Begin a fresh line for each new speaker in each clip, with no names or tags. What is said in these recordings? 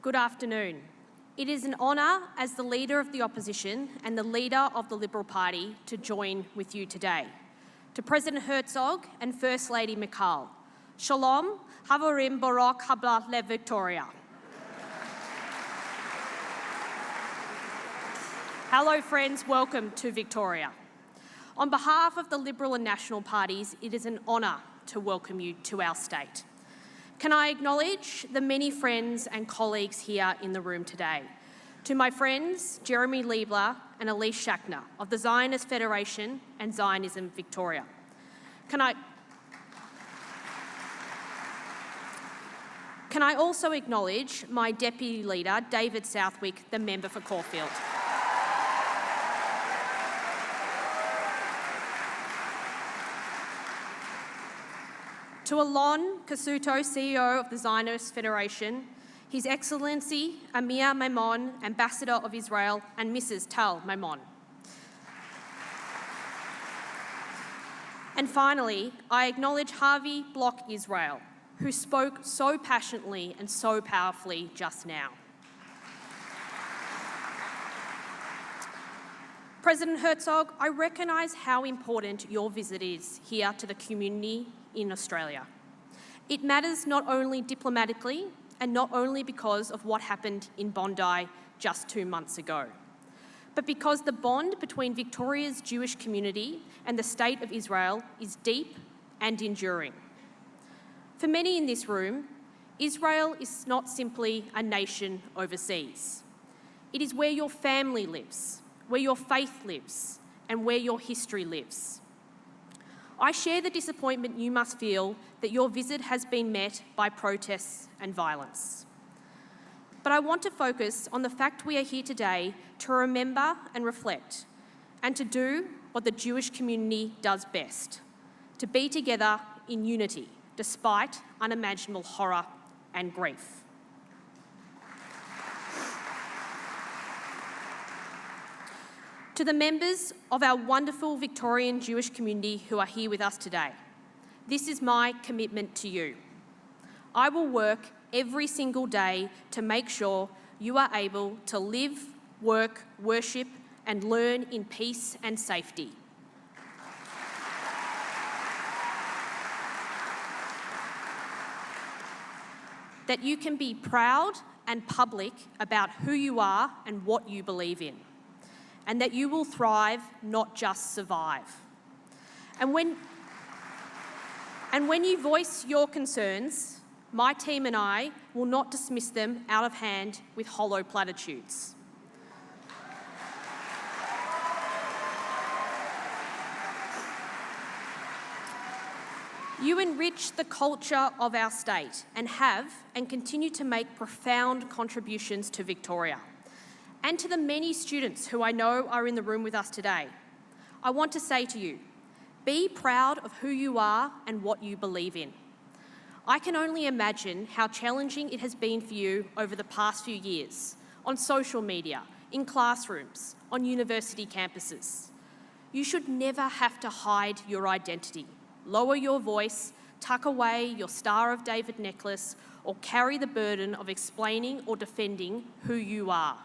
Good afternoon. It is an honour as the Leader of the Opposition and the Leader of the Liberal Party to join with you today. To President Herzog and First Lady Mikal, Shalom, Havarim Barak Habla Le Victoria. Hello friends, welcome to Victoria. On behalf of the Liberal and National parties, it is an honour to welcome you to our state. Can I acknowledge the many friends and colleagues here in the room today? To my friends, Jeremy Liebler and Elise Schachner of the Zionist Federation and Zionism Victoria. Can I also acknowledge my Deputy Leader, David Southwick, the member for Caulfield. To Alon Kasuto, CEO of the Zionist Federation, His Excellency Amir Maimon, Ambassador of Israel, and Mrs. Tal Maimon. And finally, I acknowledge Harvey Block Israel, who spoke so passionately and so powerfully just now. President Herzog, I recognise how important your visit is here to the community in Australia. It matters not only diplomatically and not only because of what happened in Bondi just 2 months ago, but because the bond between Victoria's Jewish community and the State of Israel is deep and enduring. For many in this room, Israel is not simply a nation overseas. It is where your family lives, where your faith lives, and where your history lives. I share the disappointment you must feel that your visit has been met by protests and violence. But I want to focus on the fact we are here today to remember and reflect, and to do what the Jewish community does best, to be together in unity, despite unimaginable horror and grief. To the members of our wonderful Victorian Jewish community who are here with us today, this is my commitment to you. I will work every single day to make sure you are able to live, work, worship, and learn in peace and safety. That you can be proud and public about who you are and what you believe in, and that you will thrive, not just survive. And when you voice your concerns, my team and I will not dismiss them out of hand with hollow platitudes. You enrich the culture of our state and have and continue to make profound contributions to Victoria. And to the many students who I know are in the room with us today, I want to say to you, be proud of who you are and what you believe in. I can only imagine how challenging it has been for you over the past few years, on social media, in classrooms, on university campuses. You should never have to hide your identity, lower your voice, tuck away your Star of David necklace, or carry the burden of explaining or defending who you are.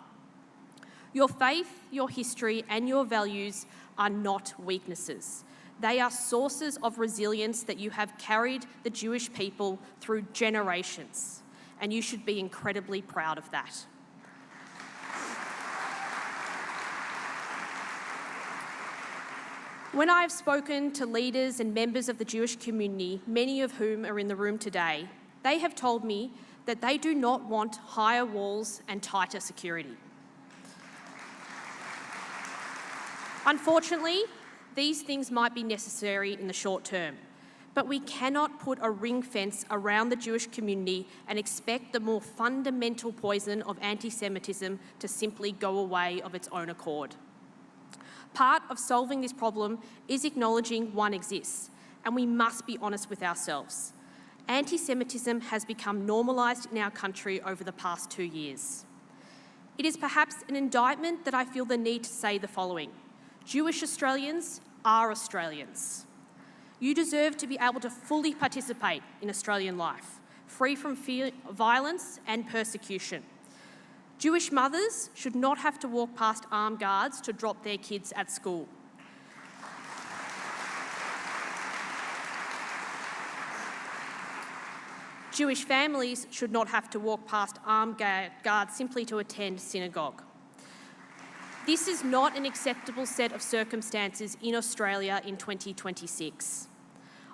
Your faith, your history, and your values are not weaknesses. They are sources of resilience that you have carried the Jewish people through generations, and you should be incredibly proud of that. When I have spoken to leaders and members of the Jewish community, many of whom are in the room today, they have told me that they do not want higher walls and tighter security. Unfortunately, these things might be necessary in the short term, but we cannot put a ring fence around the Jewish community and expect the more fundamental poison of anti-Semitism to simply go away of its own accord. Part of solving this problem is acknowledging one exists, and we must be honest with ourselves. Anti-Semitism has become normalised in our country over the past 2 years. It is perhaps an indictment that I feel the need to say the following. Jewish Australians are Australians. You deserve to be able to fully participate in Australian life, free from violence and persecution. Jewish mothers should not have to walk past armed guards to drop their kids at school. Jewish families should not have to walk past armed guards simply to attend synagogue. This is not an acceptable set of circumstances in Australia in 2026.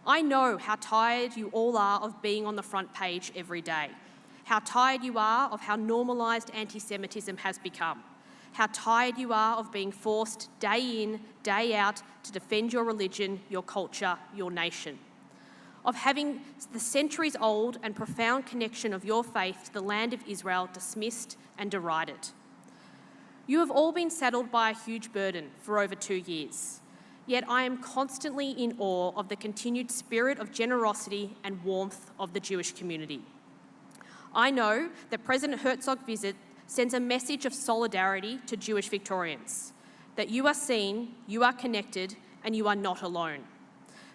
I know how tired you all are of being on the front page every day, how tired you are of how normalised anti-Semitism has become, how tired you are of being forced day in, day out to defend your religion, your culture, your nation, of having the centuries-old and profound connection of your faith to the land of Israel dismissed and derided. You have all been saddled by a huge burden for over 2 years, yet I am constantly in awe of the continued spirit of generosity and warmth of the Jewish community. I know that President Herzog's visit sends a message of solidarity to Jewish Victorians, that you are seen, you are connected, and you are not alone.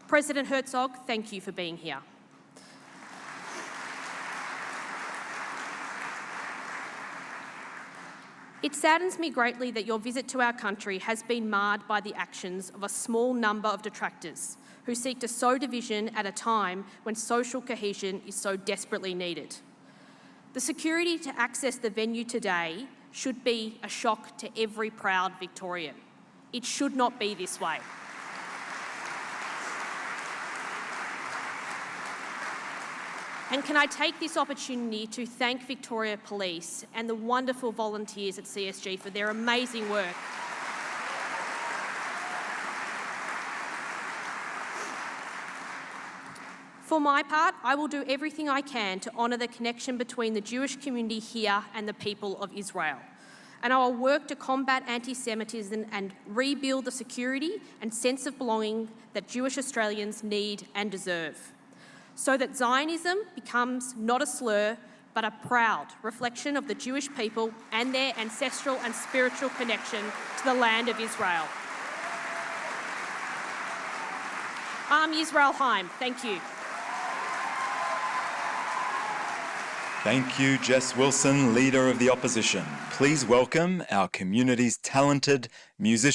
President Herzog, thank you for being here. It saddens me greatly that your visit to our country has been marred by the actions of a small number of detractors who seek to sow division at a time when social cohesion is so desperately needed. The security to access the venue today should be a shock to every proud Victorian. It should not be this way. And can I take this opportunity to thank Victoria Police and the wonderful volunteers at CSG for their amazing work. For my part, I will do everything I can to honour the connection between the Jewish community here and the people of Israel. And I will work to combat anti-Semitism and rebuild the security and sense of belonging that Jewish Australians need and deserve, so that Zionism becomes not a slur, but a proud reflection of the Jewish people and their ancestral and spiritual connection to the land of Israel. Am Yisrael Haim. Thank you.
Thank you, Jess Wilson, Leader of the Opposition. Please welcome our community's talented musicians.